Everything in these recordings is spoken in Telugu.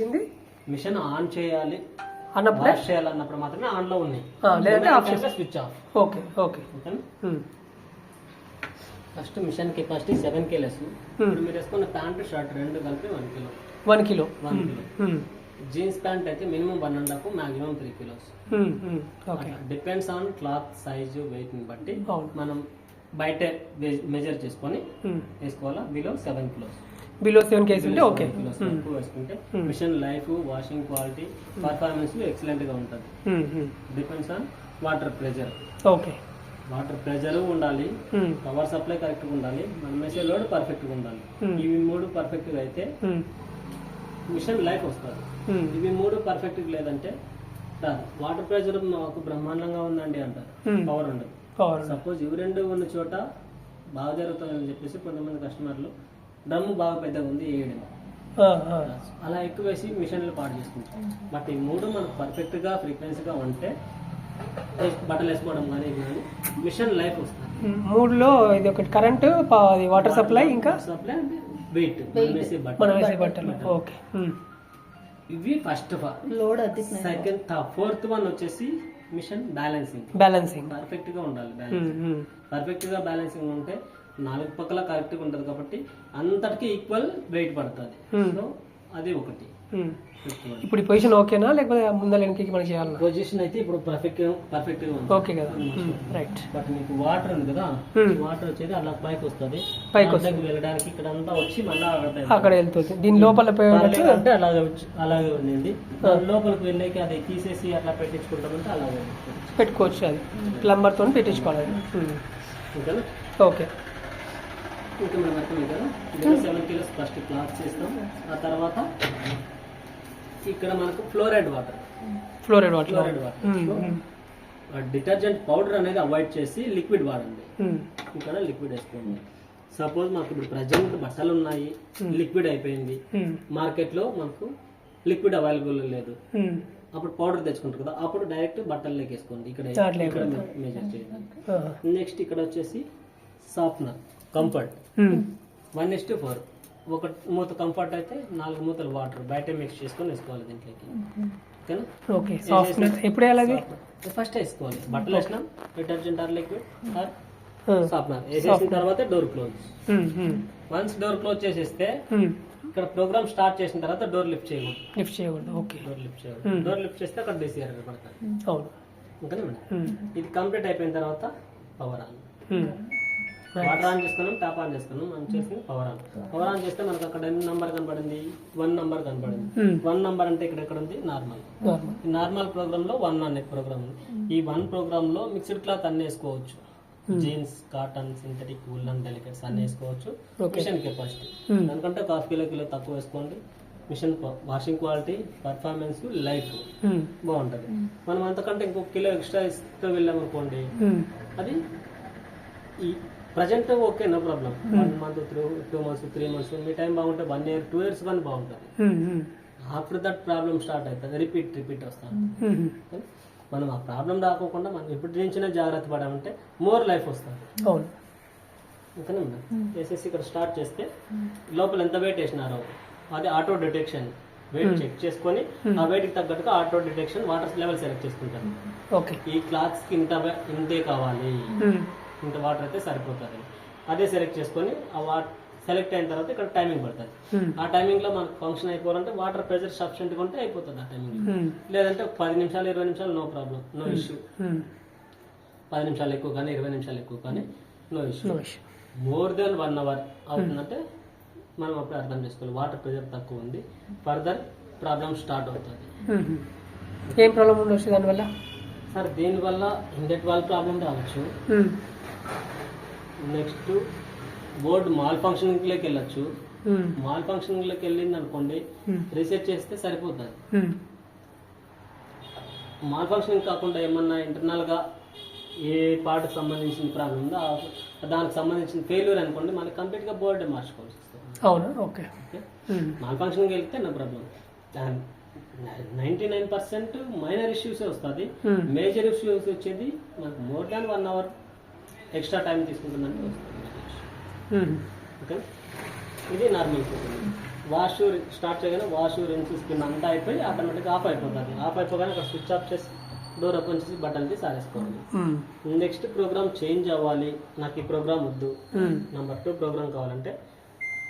ఏంది మిషన్ ఆన్ చేయాలి అన్నప్పుడే వాష్ చేయాలన్నప్పుడు మాత్రమే ఆన్ లో ఉన్నాయి, లేదంటే off switch off. Okay okay. First machine capacity 7 kgs. ఇప్పుడు మీరు వేసుకున్న ప్యాంట్ షర్ట్ రెండు కలిపి 1 kg. 1 కిలో. జీన్స్ ప్యాంట్ అయితే minimum 1.5 maximum 3 kilos. Depends on cloth size weight ని బట్టి మనం బయట మెజర్ చేసుకొని వేసుకోవాలా. Below 7 kilos. బిలో 7 kgs ఉంటే ఓకే. ఎక్కువ వేసుకుంటే machine life, washing quality, performance excellent గా ఉంటుంది. Depends on water pressure. Okay. Water pressure ఉండాలి, పవర్ సప్లై కరెక్ట్ గా ఉండాలి, మనం వేసే లోడ్ పర్ఫెక్ట్ గా ఉండాలి. ఇవి 3 పర్ఫెక్ట్ గా అయితే మిషన్ లైఫ్ వస్తుంది. ఇవి 3 పర్ఫెక్ట్ గా లేదంటే వాటర్ ప్రెజర్ మాకు బ్రహ్మాండంగా ఉందండి అంటారు, పవర్ ఉండదు. సపోజ్ ఇవి రెండు ఉన్న చోట బాగా జరుగుతుందని చెప్పేసి కొంతమంది కస్టమర్లు డ్రమ్ బాగా పెద్దగా ఉంది వేయడం, అలా ఎక్కువ వేసి మిషన్లు పాడు చేసుకుంటాం. బట్ ఈ 3 మనకు పర్ఫెక్ట్ గా ఫ్రీక్వెన్సీగా ఉంటే బట్టలు వేసుకోవడం కానీ మిషన్ లైఫ్ వస్తుంది. 3లో ఇది ఒకటి కరెంటు, వాటర్ సప్లై, ఇంకా సప్లై అంటే వెయిట్ మనం వేసే బట్టలు. ఓకే. ఇవి first of all load. Second fourth one వచ్చేసి మిషన్ బ్యాలెన్సింగ్ పర్ఫెక్ట్ గా ఉండాలి. పర్ఫెక్ట్ గా బ్యాలెన్సింగ్ ఉంటే 4 పక్కల కరెక్ట్ గా ఉంటది కాబట్టి అంతటికి ఈక్వల్ వెయిట్ పడుతుంది. సో అది ఒకటి. ఇప్పుడు ఈ పొజిషన్ ఓకేనా లేకపోతే ముందర వెనక్కి మనం చేయాలి? పొజిషన్ అయితే ఇప్పుడు పర్ఫెక్ట్ గా ఉంది. ఓకే కదా, రైట్. బట్ మీకు వాటర్ ఉంది కదా, వాటర్ వచ్చేది అలా పైకి వస్తుంది, వెళ్ళడానికి ఇక్కడ అంతా వచ్చి మళ్ళీ అక్కడ వెళ్తుంది. దీని లోపల అంటే అలాగే ఉండింది. లోపలికి వెళ్ళాక అది తీసేసి అట్లా పెట్టించుకుంటామంటే అలాగే పెట్టుకోవచ్చు. అది ప్లంబర్ తో పెట్టించుకోవాలి. ఓకే. ఇంకా మనం అర్థం కదా, 7 kilos ఫస్ట్ క్లాత్ చేస్తాం. ఆ తర్వాత ఇక్కడ మనకు ఫ్లోరైడ్ వాటర్ డిటర్జెంట్ పౌడర్ అనేది అవాయిడ్ చేసి లిక్విడ్ వాడండి. ఇక్కడ లిక్విడ్ వేసుకోండి. సపోజ్ మాకు ఇప్పుడు ప్రజెంట్ బట్టలు ఉన్నాయి, లిక్విడ్ అయిపోయింది, మార్కెట్ లో మనకు లిక్విడ్ అవైలబుల్ లేదు, అప్పుడు పౌడర్ తెచ్చుకుంటారు కదా, అప్పుడు డైరెక్ట్ బట్టల్లోకి వేసుకోండి. ఇక్కడ మెజర్ చేయాలి. నెక్స్ట్ ఇక్కడ వచ్చేసి సాఫ్ట్నర్ కంఫర్ట్ 1:4. ఒక మూత కంఫర్ట్ అయితే 4 మూతలు వాటర్ బయట మిక్స్ చేసుకొని వేసుకోవాలి దీంట్లోకి. ఫస్ట్ వేసుకోవాలి. బట్టలు వేసినాం, detergent or liquid or softener వేసేసిన తర్వాత door close. Once door close చేసేస్తే ఇక్కడ ప్రోగ్రామ్ స్టార్ట్ చేసిన తర్వాత డోర్ లిఫ్ట్ చేయకూడదు. డోర్ లిఫ్ట్ చేస్తే అక్కడ డిసిఆర్ పడతారు. ఓకేనా మేడం? ఇది కంప్లీట్ అయిపోయిన తర్వాత పవర్ ఆన్. వాటర్ ఆన్ చేసుకున్నాం, ట్యాప్ ఆన్ చేసుకున్నాం, మనం చేసి పవర్ ఆన్ చేస్తే మనకు అక్కడ ఎన్ని నంబర్ కనపడింది? 1 నంబర్ కనపడింది. 1 నంబర్ అంటే ఇక్కడ ఎక్కడ ఉంది? నార్మల్ ప్రోగ్రామ్ లో 1 అనే ప్రోగ్రామ్ ఉంది. ఈ 1 ప్రోగ్రామ్ లో మిక్స్డ్ క్లాత్ అన్ని వేసుకోవచ్చు. Jeans, cotton, synthetic, woollen, delicates అన్ని వేసుకోవచ్చు. మిషన్ కెపాసిటీ దానికంటే 1 కిలో తక్కువ వేసుకోండి. Machine washing quality, performance, life బాగుంటది. మనం అంతకంటే ఇంకొక కిలో ఎక్స్ట్రా ఇస్తూ వెళ్ళామనుకోండి, అది ఈ present okay, no problem. 1 month, 2 months, 3 months మీ టైం బాగుంటే 1 year, 2 years కానీ బాగుంటుంది. ఆఫ్టర్ దట్ ప్రాబ్లం స్టార్ట్ అవుతుంది, రిపీట్ వస్తాను. మనం ఆ ప్రాబ్లం రాకోకుండా మనం ఇప్పటి నుంచినే జాగ్రత్త పడామంటే మోర్ లైఫ్ వస్తుంది. ఓకేనా మేడం? వేసేసి ఇక్కడ స్టార్ట్ చేస్తే లోపల ఎంత వెయిట్ వేసినారో అది ఆటో డిటెక్షన్ వెయిట్ చెక్ చేసుకొని ఆ వెయిట్ కి తగ్గట్టుగా auto detection water level select చేసుకుంటాను. ఈ క్లాత్స్ కి ఇంతే కావాలి, ఇంత వాటర్ అయితే సరిపోతుంది. అదే సెలెక్ట్ చేసుకొని ఆ వాటర్ సెలెక్ట్ అయిన తర్వాత ఇక్కడ టైమింగ్ పడుతుంది. ఆ టైమింగ్ లో మనకు ఫంక్షన్ అయిపోవాలంటే వాటర్ ప్రెజర్ సఫిషియెంట్ గా ఉంటే అయిపోతుంది ఆ టైమింగ్. లేదంటే 10 నిమిషాలు 20 నిమిషాలు నో ప్రాబ్లం, నో ఇష్యూ. 10 నిమిషాలు ఎక్కువ కానీ 20 నిమిషాలు ఎక్కువ కానీ no issue. More than 1 hour అవుతుందంటే మనం అప్పుడు అర్థం చేసుకోవాలి వాటర్ ప్రెజర్ తక్కువ ఉంది, ఫర్దర్ ప్రాబ్లం స్టార్ట్ అవుతుంది. ఏం ప్రాబ్లం ఉండొచ్చు దానివల్ల? సార్ దీనివల్ల ఇండెట్ వాల్ ప్రాబ్లం రావచ్చు. నెక్స్ట్ బోర్డు మాల్ ఫంక్షనింగ్ లోకి వెళ్ళచ్చు. మాల్ ఫంక్షనింగ్ లోకి వెళ్ళింది అనుకోండి, రీసెట్ చేస్తే సరిపోతుంది. మాల్ ఫంక్షనింగ్ కాకుండా ఏమన్నా ఇంటర్నల్ గా ఏ పార్ట్ సంబంధించిన ప్రాబ్లం ఉందో దానికి సంబంధించిన ఫెయిల్యూర్ అనుకోండి, మనకి కంప్లీట్ గా బోర్డే మార్చుకోవాల్సి వస్తుంది. మాల్ ఫంక్షనింగ్ వెళ్తే నో ప్రాబ్లం. 99% మైనర్ ఇష్యూస్ వస్తుంది. మేజర్ ఇష్యూస్ వచ్చేది మనకు more than 1 hour extra time తీసుకుంటుందంటే వస్తుంది. ఓకే, ఇది నార్మల్. వాష్ స్టార్ట్ చేయగానే వాష్ రిన్స్ స్పిన్ అంతా అయిపోయి ఆటోమేటిక్గా ఆఫ్ అయిపోతుంది. ఆఫ్ అయిపోగానే అక్కడ స్విచ్ ఆఫ్ చేసి డోర్ ఓపెన్ చేసి బటన్ తీసి ఆరేసుకోవాలి. నెక్స్ట్ ప్రోగ్రామ్ చేంజ్ అవ్వాలి, నాకు ఈ ప్రోగ్రామ్ వద్దు, నెంబర్ 2 ప్రోగ్రామ్ కావాలంటే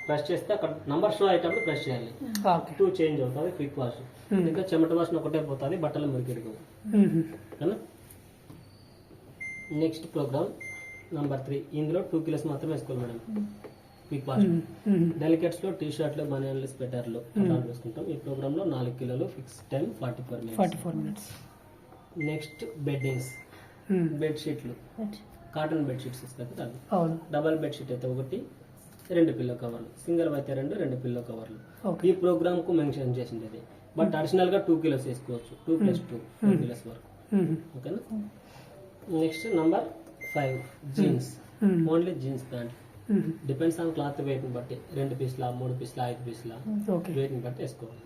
ప్రెస్ చేస్తే అక్కడ నంబర్ షో అయ్యేటప్పుడు ప్రెస్ చేయాలి. 2 చేంజ్ అవుతుంది క్విక్ వాష్. ఇంకా చెమట వాష్ ఒకటే పోతుంది, బట్టలు మురికిడిగా. నెక్స్ట్ ప్రోగ్రామ్ నంబర్ 3, ఇందులో 2 కిలోస్ మాత్రమే వేసుకోవాలి మేడం. క్విక్ వాష్ డెలికేట్స్ లో టీ షర్ట్లు, బనియన్లు, స్వెటర్లు అలా వేసుకుంటాం. ఈ ప్రోగ్రామ్ లో 4 కిలోలు, fix time 44 minutes. Next beddings, bed షీట్లు, కాటన్ బెడ్ షీట్స్ ఇస్తారు కదా, డబల్ బెడ్ షీట్ అయితే 1, 2 పిల్లో కవర్లు, సింగిల్ అయితే 2 పిల్లో కవర్లు. ఈ ప్రోగ్రామ్ కు మెన్షన్ చేసింది. బట్ అడిషనల్ గా 2 కిలోస్ వేసుకోవచ్చు, 2 + 2 4 కిలోస్ వరకు. ఓకేనా. Next number 5, jeans. Only jeans pant. Depends on cloth weight ని బట్టి 2 పీస్ల, 3 పీస్ల, 5 పీస్ల వెయిట్ ని బట్టి వేసుకోవాలి.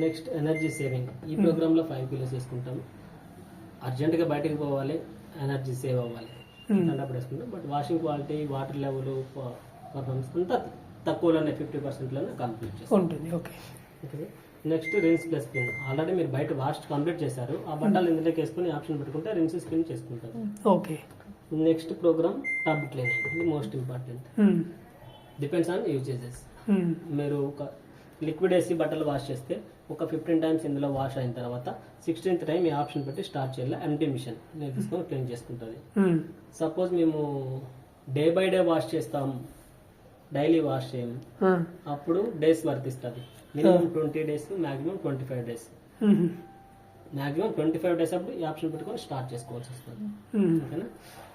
Next energy saving. ఈ ప్రోగ్రామ్ లో 5 కిలోస్ వేసుకుంటాం. అర్జెంట్ గా బయటకు పోవాలి, ఎనర్జీ సేవ్ అవ్వాలి అప్పుడు వేసుకుంటాం. But washing quality, water level, performance అంతా తక్కువలోనే 50% కంప్లీట్ చేస్తాం. Next rinse plus spin. Already మీరు బయట వాష్ కంప్లీట్ చేశారు, ఆ బట్టలు ఇందులోకి వేసుకుని ఆప్షన్ పెట్టుకుంటే రిన్స్ స్పిన్ చేసుకుంటారు. Okay. Next program tub cleaning. ఇది most important. Depends on usages. మీరు ఒక లిక్విడ్ వేసి బట్టలు వాష్ చేస్తే ఒక 15 టైమ్స్ ఇందులో వాష్ అయిన తర్వాత 16th టైం ఈ ఆప్షన్ పెట్టి స్టార్ట్ చేయాలి. ఎంటీ మిషన్ నేను తీసుకొని క్లీన్ చేసుకుంటుంది. సపోజ్ మేము డే బై డే వాష్ చేస్తాం, డైలీ వాష్ చేయము, అప్పుడు డేస్ వర్తిస్తుంది. Minimum 20 days, maximum 25 days. Maximum 25 days అప్పుడు ఈ ఆప్షన్ పెట్టుకొని స్టార్ట్ చేసుకోవాల్సి వస్తుంది. ఓకేనా.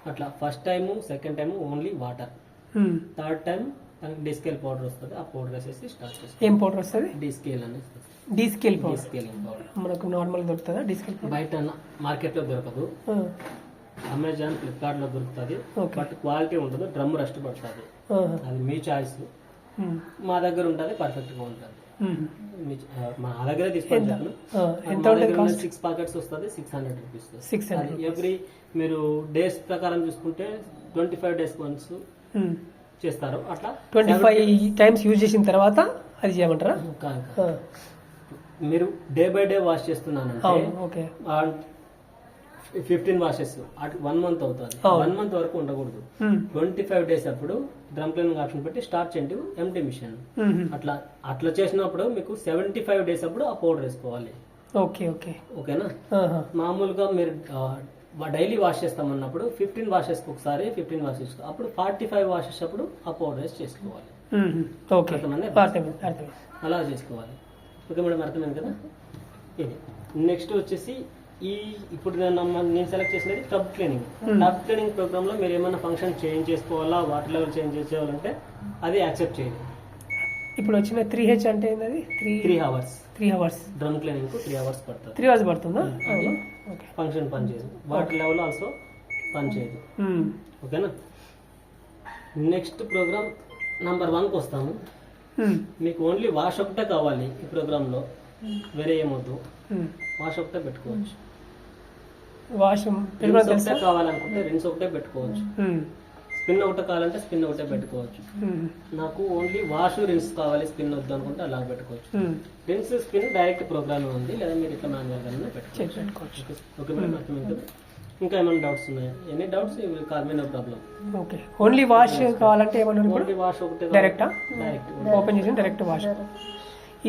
అట్లా first time, second time only water, third time descale powder వస్తుంది. ఆ పౌడర్ వేసేసి స్టార్ట్ చేస్తాం. ఏం పౌడర్ వస్తుంది? డిస్కేల్ అనేది. డిస్కేల్ పౌడర్. డిస్కేలింగ్ పౌడర్ మనకు నార్మల్ దొరుకుతుందా డిస్కేల్ పౌడర్? బయట మార్కెట్ లో దొరకదు, అమెజాన్, ఫ్లిప్కార్ట్ లో దొరుకుతుంది. బట్ క్వాలిటీ ఉంటుంది, డ్రమ్ రస్ట్ పడుతుంది. అది మీ చాయిస్. మా దగ్గర ఉంటుంది, పర్ఫెక్ట్ గా ఉంటుంది. మా దగ్గర తీసుకోండి. 6 ప్యాకెట్స్ వస్తుంది, 600 రూపీస్. ఎవ్రీ మీరు డేస్ ప్రకారం చూసుకుంటే 25 డేస్ వన్స్ చేస్తారు. అట్లా 25 టైమ్స్ యూజ్ చేసిన తర్వాత అది చేయమంటారా? మీరు డే బై డే వాష్ చేస్తున్నానంటే 15 వాషెస్ 1 మంత్ అవుతుంది. 1 మంత్ వరకు ఉండకూడదు. 25 డేస్ అప్పుడు డ్రమ్ క్లీనింగ్ ఆప్షన్ పెట్టి స్టార్ట్ చేయండి ఎంటీ మిషన్. అట్లా చేసినప్పుడు మీకు 75 డేస్ అప్పుడు ఆ పౌడర్ వేసుకోవాలి. ఓకేనా. మామూలుగా మీరు డైలీ వాష్ చేస్తామన్నప్పుడు 15 వాషెస్ ఒకసారి, 15 వాషెస్ అప్పుడు 45 వాషెస్ అప్పుడు ఆ పౌడర్ వేసి చేసుకోవాలి. అలా చేసుకోవాలి. ఓకే మేడం, అర్థమైంది కదా. ఇది నెక్స్ట్ వచ్చేసి ఇప్పుడు నేను సెలెక్ట్ చేసినది tub cleaning. Tub cleaning program లో మీరు ఏమైనా ఫంక్షన్ చేంజ్ చేసుకోవాలా, వాటర్ లెవెల్ చేంజ్ చేసుకోవాలంటే అది యాక్సెప్ట్ చేయండి. ఇప్పుడు వచ్చిన 3H అంటే ఏంటది? 3 అవర్స్ డ్రమ్ క్లీనింగ్ 3 అవర్స్ పడుతుంది. 3 అవర్స్ పడుతుందా? ఫంక్షన్ పని చేయదు, వాటర్ లెవెల్ ఆల్సో పని చేయదు. ఓకేనా. నెక్స్ట్ ప్రోగ్రామ్ నంబర్ 1కి వస్తాము. మీకు ఓన్లీ వాష్ ఒకటే కావాలి ఈ ప్రోగ్రామ్ లో, వేరే ఏమవుతు. వాష్ ఒకటే పెట్టుకోవచ్చు. వాష్ ఒకటే కావాలనుకుంటే రిన్స్ ఒకటే పెట్టుకోవచ్చు. స్పిన్ ఒకటే కావాలంటే స్పిన్ ఒకటే పెట్టుకోవచ్చు. నాకు ఓన్లీ వాష్ రిన్స్ కావాలి, స్పిన్ వద్దు అనుకుంటే అలా పెట్టుకోవచ్చు. రిన్స్ స్పిన్ డైరెక్ట్ ప్రోగ్రామ్ ఉంది, లేదా మీరు ఇట్లా మాన్యువల్ గానే పెట్టుకోవచ్చు. ఓకే మేడం, అర్థమైంది కదా. ఇంకా ఏమైనా డౌట్స్ ఉన్నాయా? Any doubts call me, no problem. Okay. Only wash కావాలంటే ఏమన్నా ఓన్లీ వాష్ ఒకటే డైరెక్ట్ ఓపెన్ చేసి డైరెక్ట్ వాష్.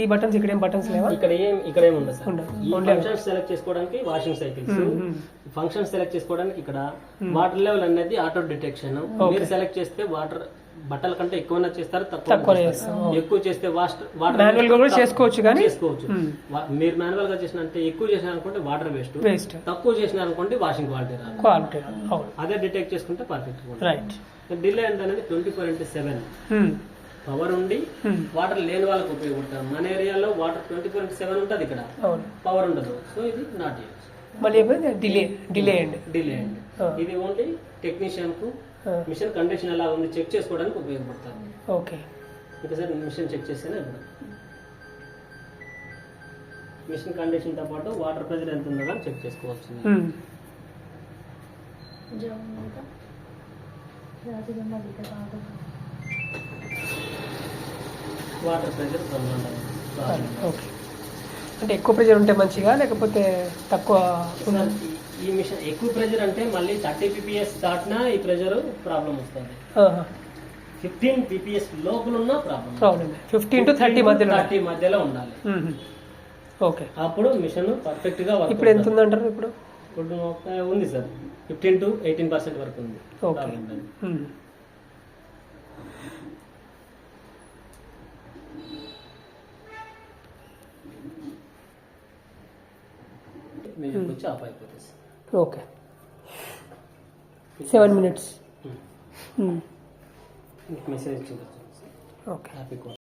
ఈ బటన్స్ ఇక్కడ ఏం బటన్స్ లేవా? ఇక్కడ ఏం ఉండదు సార్. ఈ ఫంక్షన్స్ సెలెక్ట్ చేసుకోవడానికి వాషింగ్ సైకిల్స్, ఫంక్షన్స్ సెలెక్ట్ చేసుకోవడానికి ఇక్కడ వాటర్ లెవెల్ అనేది ఆటో డిటెక్షన్. మీరు సెలెక్ట్ చేస్తే వాటర్ బట్టల కంటే ఎక్కువ చేస్తారు, తక్కువ ఎక్కువ చేస్తే వాటర్ మాన్యువల్ గా కూడా చేసుకోవచ్చు. మీరు మాన్యువల్ గా చేసినంటే ఎక్కువ చేసిన అనుకుంటే వాటర్ వేస్ట్, తక్కువ చేసిన అనుకోండి వాషింగ్ క్వాలిటీ. అదే డిటెక్ట్ చేసుకుంటే పర్ఫెక్ట్. డిలే అనేది 24/7 పవర్ ఉండి వాటర్ లేని వాళ్ళకి ఉపయోగపడతారు. మన ఏరియాలో వాటర్ 24/7 ఉంటుంది, ఇక్కడ పవర్ ఉండదు. సో ఇది నాట్ యూజ్. మళ్ళీ డిలే అండ్ ఇది ఓన్లీ టెక్నీషియన్ కు మిషన్ కండిషన్ ఎలా ఉంది చెక్ చేసుకోవడానికి ఉపయోగపడుతుంది. ఓకే. ఇంకా సార్ మిషన్ చెక్ చేస్తేనే ఇప్పుడు మిషన్ కండిషన్ తో పాటు వాటర్ ప్రెషర్ ఎంత ఉందో కానీ చెక్ చేసుకోవచ్చు. Water pressure problem. ఓకే. అంటే ఎక్కువ ప్రెషర్ ఉంటే మంచిగా లేకపోతే తక్కువ సార్ ఈ మిషన్ ఎక్కువ ప్రెషర్ అంటే మళ్ళీ 30 pps దాటినా ఈ ప్రెషర్ ప్రాబ్లం వస్తుంది. 15 pps లోపల ఉన్న ప్రాబ్లం 15 to 30 మధ్యలో ఉండాలి. ఓకే. అప్పుడు మిషన్ పర్ఫెక్ట్ గా వర్క్. ఇప్పుడు ఎంత ఉందంటారు? ఇప్పుడు ఉంది సార్ 15 to 18% వరకు ఉంది. ఓకే. మ్యూజిక్ వచ్చి ఆఫ్ అయిపోతుంది సార్. ఓకే. 7 minutes. మెసేజ్ చూడొచ్చు. ఓకే. హ్యాపీ